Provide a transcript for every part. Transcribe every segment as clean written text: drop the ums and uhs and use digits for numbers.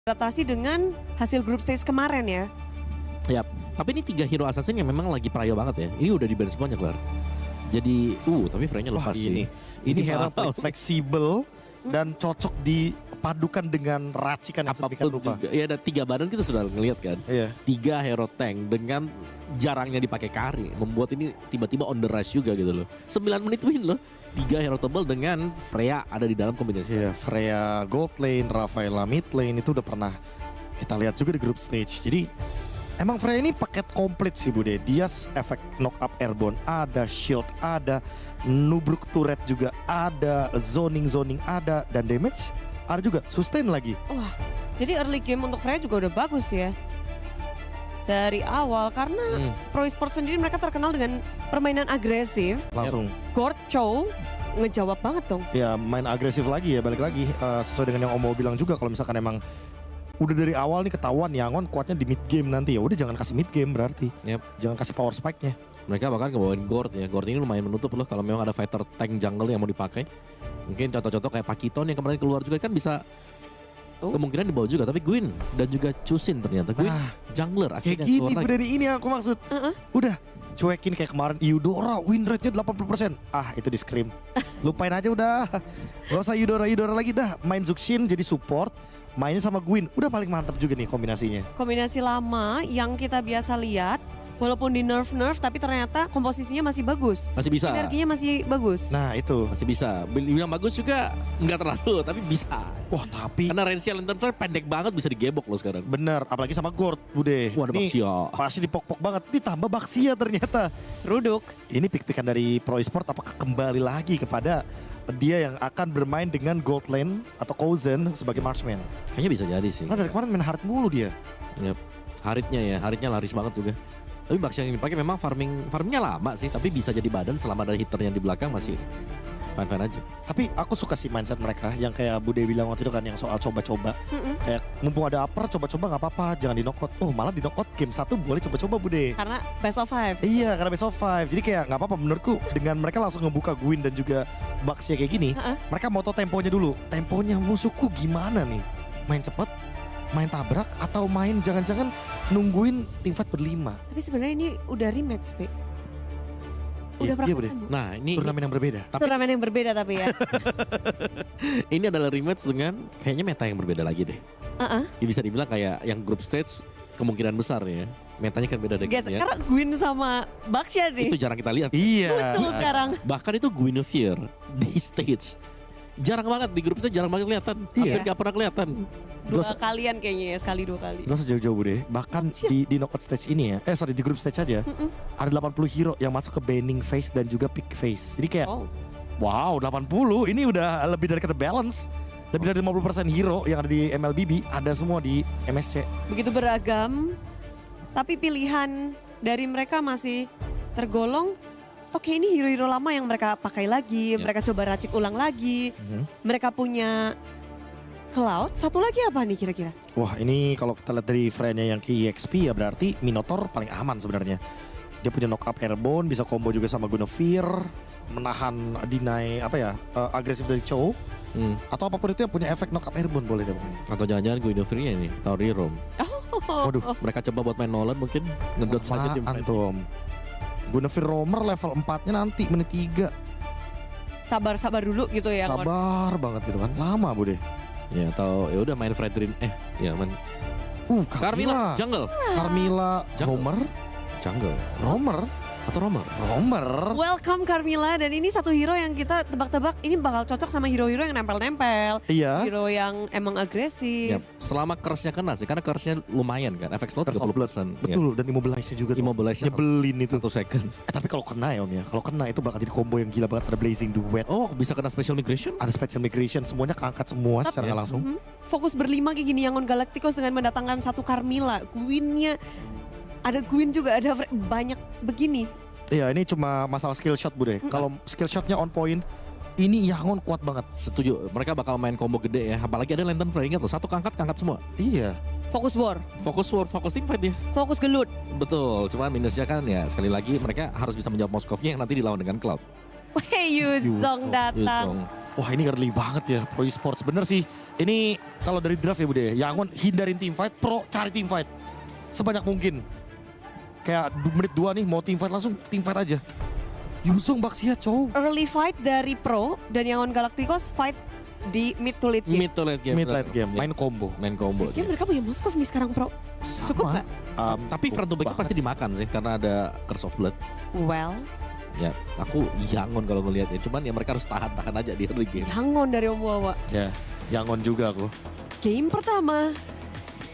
adaptasi dengan hasil group stage kemarin ya. Yap, tapi ini 3 hero assassin yang memang lagi prayo banget ya. Ini udah di ban semuanya kelar. Jadi, tapi Freya-nya Wah lepas sih. ini hero wow. fleksibel dan cocok dipadukan dengan racikan yang sedemikian Apapun rupa. juga. Ya ada 3 badan kita sudah ngeliat kan. Iya. 3 hero tank dengan jarangnya dipakai carry. Membuat ini tiba-tiba on the rush juga gitu loh. 9 menit win loh. 3 hero tebal dengan Freya ada di dalam kombinasi. Iya, Freya gold lane, Rafaela mid lane itu udah pernah kita lihat juga di group stage. Jadi emang Freya ini paket komplit sih Bude. Dia efek knock up airborne ada, shield ada, nubruk turret juga ada, zoning ada, dan damage ada juga, sustain lagi. Wah, jadi early game untuk Freya juga udah bagus ya. Dari awal karena Pro Esports sendiri mereka terkenal dengan permainan agresif. Langsung Gord Chow ngejawab banget dong. ya main agresif lagi ya, balik lagi sesuai dengan yang Omo bilang juga, kalau misalkan emang udah dari awal nih ketahuan Yangon kuatnya di mid game nanti, ya udah jangan kasih mid game berarti. Yep. Jangan kasih power spike-nya. Mereka bahkan ngebawain Gord ya. Gord ini lumayan menutup loh kalau memang ada fighter tank jungle yang mau dipakai. Mungkin contoh-contoh kayak Pakiton yang kemarin keluar juga kan bisa kemungkinan dibawa juga. Tapi Gwyn dan juga Chusin ternyata. Gwyn jungler Kayak akhirnya gini keluar lagi. dari ini yang aku maksud. Udah cuekin kayak kemarin Eudora win rate-nya 80%. Itu di scrim. Lupain aja udah. Gak usah Eudora lagi dah. Main Zuxin jadi support, mainnya sama Gwyn. Udah paling mantap juga nih kombinasinya. Kombinasi lama yang kita biasa lihat. Walaupun di nerf tapi ternyata komposisinya masih bagus. Masih bisa. Energinya masih bagus. Nah itu. Masih bisa. Bilang bagus juga nggak terlalu tapi bisa. Wah tapi Karena range Lantern Flare pendek banget bisa digebok loh sekarang. bener, apalagi sama Gord Bude. Wah ada Ini Baxia. pasti dipok-pok banget. Ditambah Baxia ternyata. Seruduk. Ini pik-pikan dari Pro Esports, apakah kembali lagi kepada dia yang akan bermain dengan Gold Lane atau Kozen sebagai marksman. Kayaknya bisa jadi sih. Karena dari kemarin main hard mulu dia. Yep. Haritnya laris banget juga. Tapi Baxia yang dipakai memang farmingnya lama sih, tapi bisa jadi badan selama ada hitter yang di belakang masih fine aja. Tapi aku suka sih mindset mereka yang kayak Bude bilang waktu itu kan, yang soal coba-coba. Kayak mumpung ada upper, coba-coba gak apa-apa, jangan di knockout. Oh malah di knockout game 1 boleh coba-coba Bude. Karena best of 5. Iya, karena best of 5. Jadi kayak gak apa-apa menurutku, dengan mereka langsung ngebuka Gwyn dan juga Baxia kayak gini. Mereka moto temponya dulu. Temponya musuhku gimana nih? Main cepet, main tabrak, atau main jangan-jangan nungguin tim fight berlima. Tapi sebenarnya ini udah rematch, Be. Udah pernah Bude. ketemu. Nah ini Turnamen yang berbeda. Turnamen yang berbeda tapi ya. ini adalah rematch dengan kayaknya meta yang berbeda lagi deh. Ya bisa dibilang kayak yang group stage kemungkinan besar ya. Metanya kan beda deh. Guys, ya. karena Gwyn sama Baxia nih. Itu jarang kita lihat. Iya. Betul sekarang. Bahkan itu Guinevere di stage. Jarang banget di grup saya, jarang banget kelihatan. Iya. Hampir gak pernah kelihatan. Dua Gak usah- kalian kayaknya ya, sekali 2 kali. Gak usah jauh-jauh Bude. Bahkan di knockout stage ini ya, di group stage aja, ada 80 hero yang masuk ke banning phase dan juga pick phase. Jadi kayak, Oh. wow 80, ini udah lebih dari kata balance. Lebih dari 50% hero yang ada di MLBB, ada semua di MSC. Begitu beragam, tapi pilihan dari mereka masih tergolong, oke ini hero-hero lama yang mereka pakai lagi, mereka coba racik ulang lagi. Mereka punya Cloud, satu lagi apa nih kira-kira? Wah ini kalau kita lihat dari Freya-nya yang ke EXP ya berarti Minotaur paling aman sebenarnya. Dia punya knock up airborne, bisa combo juga sama Guinevere, menahan deny agresif dari Chow. Atau apapun itu yang punya efek knock up airborne boleh deh pokoknya. Atau jangan-jangan Guinevere ini Tauri Rom. Waduh, Mereka coba buat main Nolan mungkin. Ngedot saja tim fight. Antum. Guinevere Roamer level 4-nya nanti menit 3. Sabar-sabar dulu gitu ya. Kon. Sabar banget gitu kan. Lama Bude. Ya atau ya udah main Fredrin. Man. Carmilla. Jungle. Carmilla Jungle. Roamer. Jungle. Atau Romer. Welcome Carmilla, dan ini satu hero yang kita tebak-tebak ini bakal cocok sama hero-hero yang nempel-nempel. Iya. Hero yang emang agresif. Ya, selama curse-nya kena sih, karena curse-nya lumayan kan. Efek slot Curse of Blood. 30%. Betul, dan immobilize-nya juga tuh. Immobilize-nya Nyebelin itu. 1 second. Tapi kalau kena ya Om ya, kalau kena itu bakal jadi combo yang gila banget. Ada Blazing Duet, Oh bisa kena special migration? ada Special Migration, semuanya keangkat semua secara nggak langsung. Fokus berlima kayak gini Yangon Galacticos dengan mendatangkan satu Carmilla. Gwyn-nya ada Gwyn juga, ada banyak begini. Iya, ini cuma masalah skill shot Bude. Kalau skill shotnya on point, ini Yangon kuat banget. Setuju, mereka bakal main combo gede ya. Apalagi ada Lantern Flare, ingat loh, satu kangkat semua. Iya. Fokus war, Fokus war, fokus team fight dia. fokus gelut. Betul, cuman minusnya kan ya sekali lagi mereka harus bisa menjawab Moskovnya yang nanti dilawan dengan Cloud. Weh, Yuzong datang. Yuzong. Wah ini early banget ya Pro Esports. Bener sih. Ini kalau dari draft ya Bude, Yangon hindarin team fight, Pro cari team fight. Sebanyak mungkin. Kayak menit 2 nih mau team fight langsung team fight aja. Yuzong Baxia cowok. Early fight dari Pro dan Yangon Galacticos fight di mid to late game. Mid to late game. Mid late game, Ya, main combo. main combo. Kayaknya mereka punya Moskov nih sekarang Pro. Sama. Cukup nggak? Tapi front to back pasti dimakan sih karena ada Curse of Blood. Well, Ya, aku Yangon kalau ngelihat ya. Cuman ya mereka harus tahan-tahan aja di early game. Yangon dari Om Wawa. Ya, Yangon juga aku. Game pertama.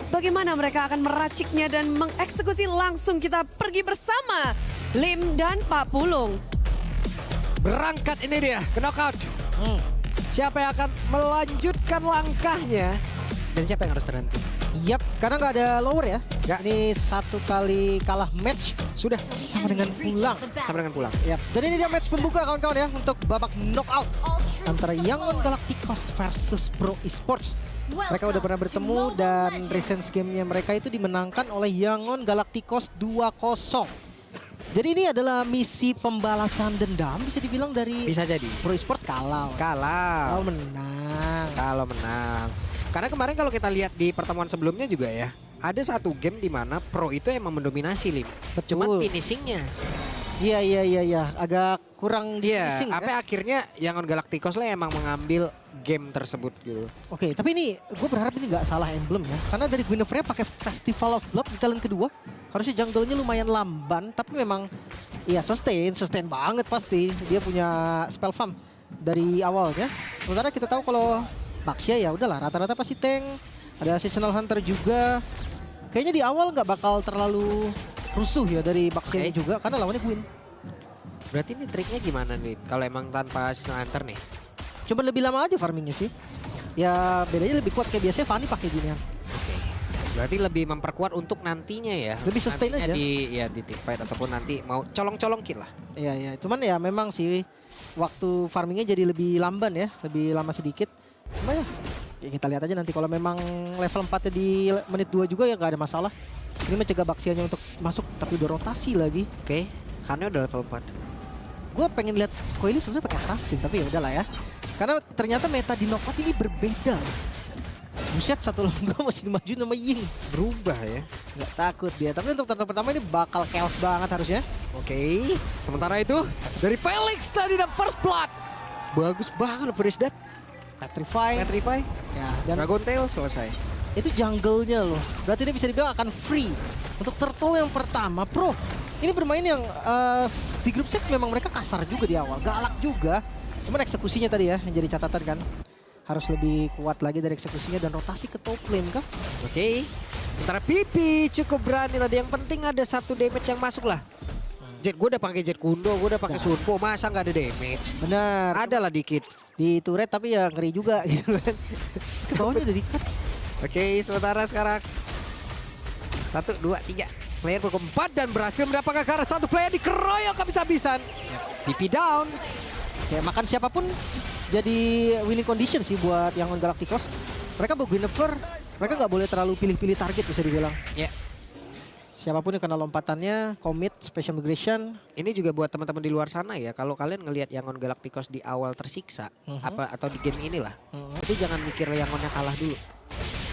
Bagaimana mereka akan meraciknya dan mengeksekusi langsung, kita pergi bersama Lim dan Pak Pulung. Berangkat ini dia ke knockout. Siapa yang akan melanjutkan langkahnya dan siapa yang harus terhenti? Yap, karena nggak ada lower ya. Nggak. Ini satu kali kalah match Sudah sama dengan pulang. sama dengan pulang. Yap. Dan ini dia match pembuka kawan-kawan ya untuk babak knockout antara Yangon Galacticos versus Pro Esports. Mereka udah pernah bertemu dan recent game-nya mereka itu dimenangkan oleh Yangon Galacticos 2-0. Jadi ini adalah misi pembalasan dendam bisa dibilang dari Bisa jadi. Pro Esports kalau Kalah. menang. Kalau menang. Karena kemarin kalau kita lihat di pertemuan sebelumnya juga ya, ada satu game di mana Pro itu emang mendominasi Lim. Betul. Cuman finishingnya. Iya. Agak kurang di Iya, finishing ya. apa akhirnya Yangon Galacticos lah emang mengambil game tersebut gitu. Oke, tapi ini gue berharap ini nggak salah emblem ya. Karena dari Guinevere pakai Festival of Blood di talent kedua. Harusnya jungle-nya lumayan lamban, tapi memang ya sustain banget pasti. Dia punya spell farm dari awalnya. Sementara kita tahu kalau Baxia ya udahlah rata-rata pasti tank. Ada seasonal hunter juga. Kayaknya di awal nggak bakal terlalu rusuh ya dari Baxia Oke. juga karena lawannya Gwyn. Berarti ini triknya gimana nih kalau emang tanpa season hunter nih? Coba lebih lama aja farmingnya sih. Ya bedanya lebih kuat kayak biasanya Fanny pakai ginian. Oke. Berarti lebih memperkuat untuk nantinya ya. Lebih sustain Nantinya aja. di team fight ataupun nanti mau colong-colongkin lah. Iya. Cuman ya memang sih waktu farmingnya jadi lebih lamban ya, lebih lama sedikit. Cuma ya kita lihat aja nanti kalau memang level 4 di menit 2 juga ya nggak ada masalah. Ini mencegah Baxianya untuk masuk tapi udah rotasi lagi. Oke. Hannya udah level 4. Gue pengen lihat Coily sebenarnya pakai assassin tapi ya udahlah ya. Karena ternyata meta di knockout ini berbeda. Buset, satu logo masih dimaju nama Ying. Berubah ya. Nggak takut dia. Tapi untuk turn pertama ini bakal chaos banget harusnya. Oke. Sementara itu dari Felix tadi dan first blood. Bagus banget Freeze that. Petrify. Petrify. Ya, dan Dragon Tail selesai. itu jungle-nya loh. Berarti ini bisa dibilang akan free. Untuk turtle yang pertama, Pro. Ini bermain yang di grup stage memang mereka kasar juga di awal. Galak juga. Cuman eksekusinya tadi ya yang jadi catatan kan. Harus lebih kuat lagi dari eksekusinya dan rotasi ke top lane kah? Oke. Sementara Pipi cukup berani tadi. Yang penting ada satu damage yang masuk lah. Jet, gue udah pakai Jet Kundo, gue udah pakai Sunpo, masa nggak ada damage? Benar. Ada lah dikit. Di turret tapi ya ngeri juga gitu kan. Ke bawahnya udah di-cut. Oke, sementara sekarang 1, 2, 3. Player berkeempat dan berhasil mendapatkan karena satu player dikeroyok habis-habisan. Pipi down. Kayak makan siapapun jadi winning condition sih buat Yangon Galacticos. Mereka bawa Guinevere, mereka nggak boleh terlalu pilih-pilih target bisa dibilang. Ya. Siapapun yang kena lompatannya, commit, special migration. Ini juga buat teman-teman di luar sana ya. Kalau kalian ngelihat Yangon Galacticos di awal tersiksa, apa atau di game inilah, itu jangan mikir Yangonnya kalah dulu.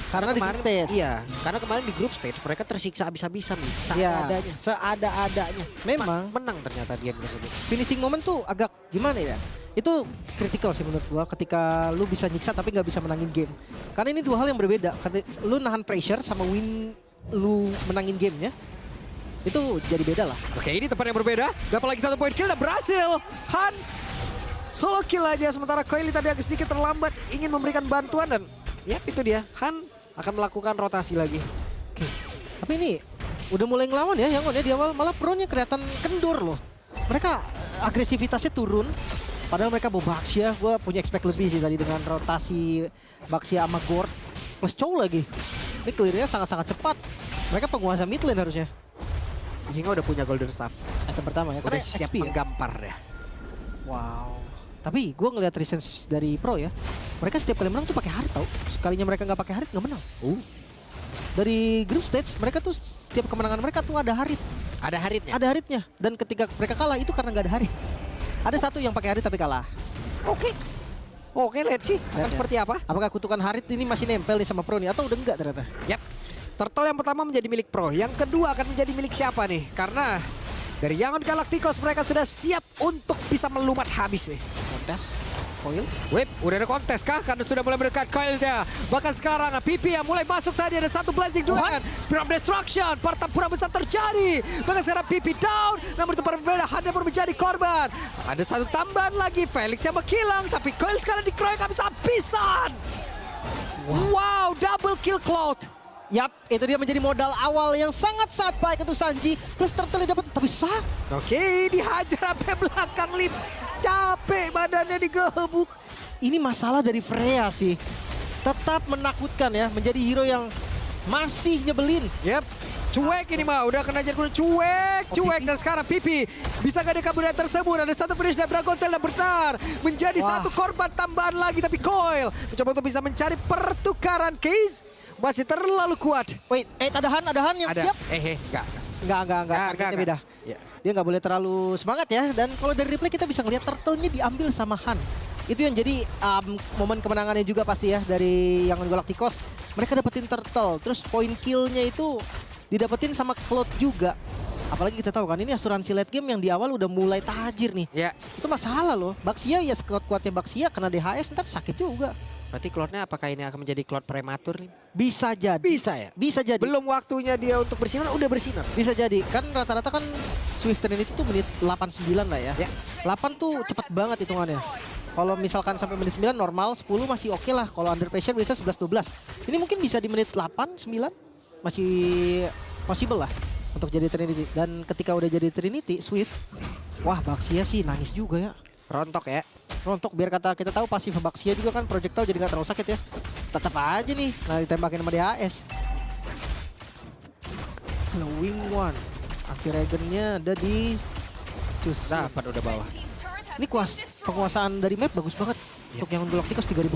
Karena di kemarin, stage. iya, karena kemarin di grup stage mereka tersiksa habis-habisan nih, Iya. seada-adanya. Memang. Menang ternyata dia tersebut. Finishing moment tuh agak gimana ya? Itu kritikal sih menurut gua ketika lu bisa nyiksa tapi nggak bisa menangin game. Karena ini dua hal yang berbeda. Lu nahan pressure sama lu menangin gamenya. Itu jadi beda lah. Oke, ini tempat yang berbeda. Dapat lagi satu poin kill dan berhasil. Han solo kill aja. Sementara Coily tadi agak sedikit terlambat ingin memberikan bantuan dan yap itu dia. Han akan melakukan rotasi lagi. Oke. Tapi ini udah mulai ngelawan ya Yangon ya di awal. Malah pro-nya kelihatan kendor loh. Mereka agresivitasnya turun. Padahal mereka bawa Baxia. Gue punya expect lebih sih tadi dengan rotasi Baxia sama Gord. Plus Chow lagi. Ini clear-nya sangat-sangat cepat. Mereka penguasa mid lane harusnya. Jinga udah punya golden staff. Item pertama ya. Udah Karena siap XP ya. menggampar ya. Wow. Tapi gue ngeliat recent dari pro ya. Mereka setiap kali menang tuh pakai Harit tau. Sekalinya mereka nggak pakai Harit nggak menang. Dari group stage mereka tuh setiap kemenangan mereka tuh ada Harit. Ada Haritnya. Ada Haritnya. Dan ketika mereka kalah itu karena nggak ada Harit. Ada satu yang pakai Harit tapi kalah. Oke. Oke, let's see akan Lihat ya. seperti apa. Apakah kutukan Harit ini masih nempel nih sama Pro nih atau udah enggak ternyata? Yap. Turtle yang pertama menjadi milik Pro, yang kedua akan menjadi milik siapa nih? Karena dari Yangon Galacticos mereka sudah siap untuk bisa melumat habis nih. Kontes, Coil. Wip, udah ada kontes kah? Karena sudah mulai mendekat Coilnya. Bahkan sekarang PP yang mulai masuk tadi ada satu blazing duluan. Spirit of Destruction, pertempuran besar terjadi. Bahkan sekarang PP down, namun itu berbeda, Handa pun menjadi korban. Ada satu tambahan lagi, Felix yang menghilang, tapi Coil sekarang dikeroyok habis-habisan. Wow, double kill Cloud. Yap, itu dia menjadi modal awal yang sangat-sangat baik untuk Sanji. Plus Turtle dapat tapi sah. Oke, dihajar sampai belakang Lim. Capek badannya digebuk. Ini masalah dari Freya sih. Tetap menakutkan ya, menjadi hero yang masih nyebelin. Yep. Cuek ini mah, udah kena jadi cuek. Dan sekarang Pipi bisa gak ada kaburan tersebut. Ada satu finish dan Dragon Tail dan benar menjadi satu korban tambahan lagi. Tapi Coil mencoba untuk bisa mencari pertukaran case. Masih terlalu kuat. Wait, ada Han yang Ada, siap? enggak. Enggak. Targetnya beda. Ya. Dia nggak boleh terlalu semangat ya. Dan kalau dari replay kita bisa ngeliat turtle-nya diambil sama Han. Itu yang jadi momen kemenangannya juga pasti ya dari Yangon Galacticos. Mereka dapetin turtle, terus point kill-nya itu didapetin sama Cloud juga. Apalagi kita tahu kan ini asuransi late game yang di awal udah mulai tajir nih. Ya. Itu masalah loh. Baxia ya sekuat-kuatnya Baxia kena DHS ntar sakit juga. Berarti Cloud-nya apakah ini akan menjadi Cloud prematur nih? Bisa jadi. Bisa ya? Bisa jadi. Belum waktunya dia untuk bersinar, udah bersinar. Bisa jadi. Kan rata-rata kan Swift Trinity itu menit 89 lah ya. Ya. 8 tuh cepet banget hitungannya. Kalau misalkan sampai menit 9 normal, 10 masih oke lah. Kalau under pressure bisa 11-12. Ini mungkin bisa di menit 8, 9. Masih possible lah untuk jadi Trinity. Dan ketika udah jadi Trinity, Swift. Wah, Baxia sih nangis juga ya. Rontok ya. Rontok biar kata kita tahu pasif Baxia juga kan projectile jadi nggak terlalu sakit ya. Tetap aja nih, nah ditembakin sama DHS. Wing One. Anti-Regennya ada di Cus. Dapat udah bawah. Ini penguasaan dari map bagus banget. Untuk yang Galacticos 3000.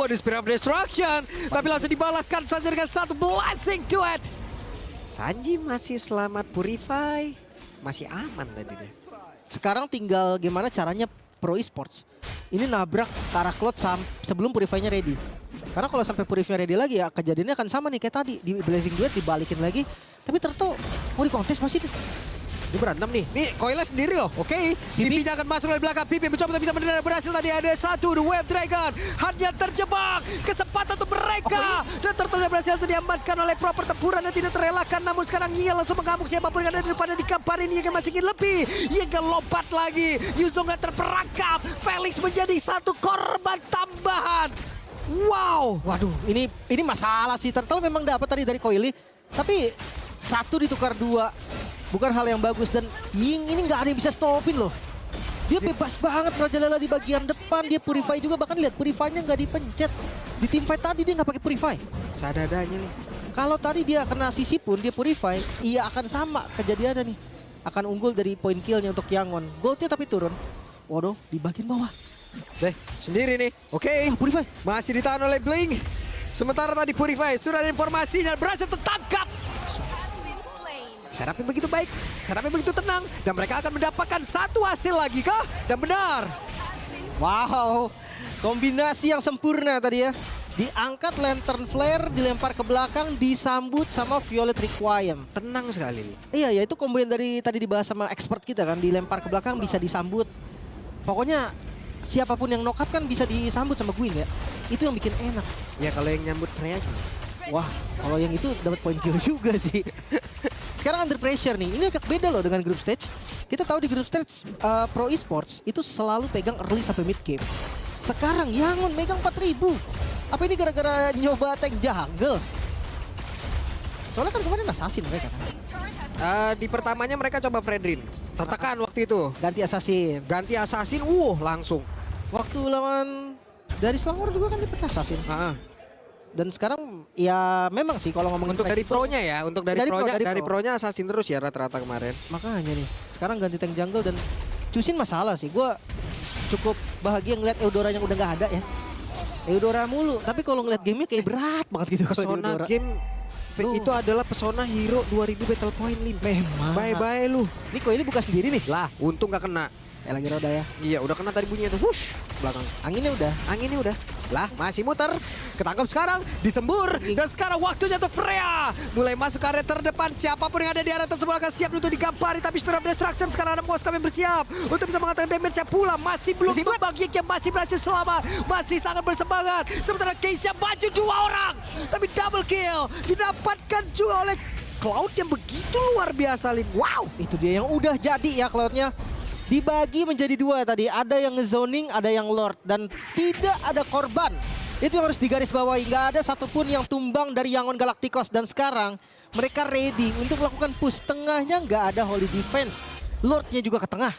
Ada Spirit of Destruction. Tapi langsung dibalaskan saja dengan satu blessing to it. Sanji masih selamat Purify. Masih aman tadi deh. Sekarang tinggal gimana caranya Pro Esports. Ini nabrak ke arah Cloud sebelum Purify-nya ready. Karena kalau sampai Purify ready lagi ya kejadiannya akan sama nih kayak tadi. Di Blazing Duet dibalikin lagi. Tapi Turtle mau dikontes masih nih. Ini berantem nih. Nih Coilnya sendiri loh. Oke. Pipinya akan masuk dari belakang. Pipi mencoba untuk bisa mendarat berhasil tadi. Ada satu The Web Dragon. Hanya terjebak. Kesempatan untuk mereka. Dan Turtle berhasil diamankan oleh Pro. Pertempuran yang tidak terelakkan. Namun sekarang Nia langsung mengamuk siapapun yang ada di depannya di kampar ini. Yang masih ingin lebih. Yang lompat lagi. Yuzo nggak terperangkap. Felix menjadi satu korban tambahan. Wow. Waduh, ini masalah sih. Turtle memang dapat tadi dari Coily. Tapi satu ditukar dua. Bukan hal yang bagus dan Ying ini nggak ada yang bisa stopin loh. Dia bebas banget merajalela di bagian depan. Dia Purify juga, bahkan lihat Purify-nya nggak dipencet. Di team fight tadi dia nggak pakai Purify. Sadadanya nih. Kalau tadi dia kena sisi pun dia Purify, iya akan sama kejadiannya nih. Akan unggul dari point kill-nya untuk Yangon. Goldnya tapi turun. Waduh, di bagian bawah. Deh, sendiri nih. Oke. Purify. Masih ditahan oleh Blink. Sementara tadi Purify sudah ada informasinya berhasil tertangkap. Serapnya begitu baik, serapnya begitu tenang. Dan mereka akan mendapatkan satu hasil lagi kah? Dan benar. Wow, kombinasi yang sempurna tadi ya. Diangkat Lantern Flare, dilempar ke belakang, disambut sama Violet Requiem. Tenang sekali nih. Iya ya, itu combo yang dari tadi dibahas sama expert kita kan. Dilempar ke belakang bisa disambut. Pokoknya siapapun yang knock up kan bisa disambut sama Gwyn ya. Itu yang bikin enak. Ya kalau yang nyambut Freya. Wah, kalau yang itu dapat point kill juga sih. Sekarang under pressure nih, ini agak beda loh dengan group stage. Kita tahu di group stage Pro Esports itu selalu pegang early sampai mid game. Sekarang Yangon megang 4000. Apa ini gara-gara nyoba tank jungle? Soalnya kan kemarin assassin mereka kan. Di pertamanya mereka coba Fredrin. Tertekan waktu itu. Ganti assassin. Ganti assassin, langsung. Waktu lawan dari Selangor juga kan dia pakai assassin. Dan sekarang ya memang sih kalau ngomongin Untuk dari pro-nya ya, untuk dari pro-nya assassin terus ya rata-rata kemarin. Makanya nih, sekarang ganti tank jungle dan Cusin masalah sih. Gue cukup bahagia ngeliat Eudora yang udah gak ada ya. Eudora mulu, tapi kalau ngeliat gamenya kayak berat banget gitu. Pesona game itu adalah pesona hero 2000 battle point Lim. Memang. Bye-bye lu. Ini kok ini buka sendiri nih. Lah, untung gak kena. lagi roda ya. Iya, udah kena tadi bunyinya tuh. Wush, belakang. Anginnya udah. Anginnya udah. Lah, masih muter. Ketangkap sekarang, disembur. Dan sekarang waktunya untuk Freya. Mulai masuk ke area terdepan. Siapapun yang ada di area tersebut akan siap untuk digampari. Tapi Spirit of Destruction sekarang ada Moskov yang bersiap untuk bisa mengatakan damage-nya pula. Masih belum membagikan, masih berhasil selamat. Masih sangat bersemangat. Sementara Keisha maju 2 orang. Tapi double kill didapatkan juga oleh Cloud yang begitu luar biasa, Lim. Wow. Itu dia yang udah jadi ya Cloud-nya. Dibagi menjadi 2 tadi. Ada yang ngezoning, ada yang lord. Dan tidak ada korban. Itu yang harus digarisbawahi. Nggak ada satupun yang tumbang dari Yangon Galacticos. Dan sekarang mereka ready untuk melakukan push. Tengahnya nggak ada Holy Defense. Lordnya juga ke tengah.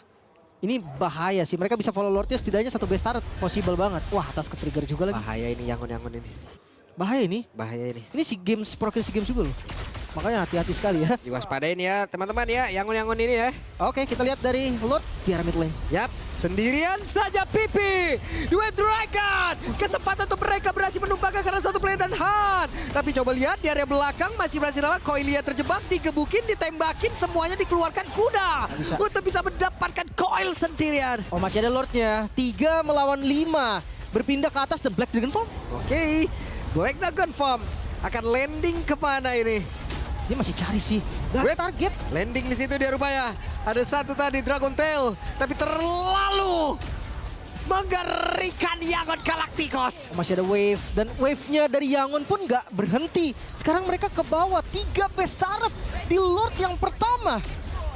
Ini bahaya sih. Mereka bisa follow Lordnya setidaknya 1 base turret. Possible banget. Wah, atas ke trigger juga lagi. Bahaya ini Yangon-Yangon ini. Bahaya ini. Bahaya ini. Ini si games, progress games juga loh. Makanya hati-hati sekali ya. Diwaspadain ya teman-teman ya, Yangon-Yangon ini ya. Oke, kita lihat dari Lord di area mid lane. Yap, sendirian saja Pipi. Duet Dragon. Kesempatan untuk mereka berhasil menumpahkan karena satu play dan Han. Tapi coba lihat di area belakang masih berhasil lama. Coilia terjebak, digebukin, ditembakin. Semuanya dikeluarkan kuda. Untuk bisa mendapatkan Coil sendirian. Oh, masih ada Lordnya. 3 melawan 5. Berpindah ke atas The Black Dragon Form. Oke, Black Dragon Form akan landing kemana ini? Dia masih cari sih. Gak ada target. Landing di situ dia rupanya. Ada satu tadi Dragon Tail, tapi terlalu mengerikan Yangon Galacticos. Masih ada wave. Dan wave-nya dari Yangon pun nggak berhenti. Sekarang mereka ke bawah. 3 base turret di Lord yang pertama.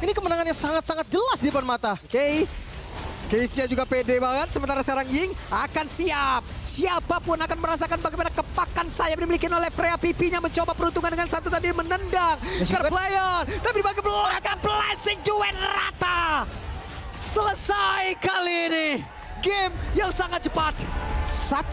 Ini kemenangan yang sangat-sangat jelas di depan mata. Oke. Keisha juga pede banget, sementara sekarang Ying akan siap. Siapapun akan merasakan bagaimana kepakan sayap dimiliki oleh Freya. Pipinya mencoba peruntungan dengan satu tadi menendang. Scar player, tapi bagi belakang blessing duet rata. Selesai kali ini. Game yang sangat cepat. 1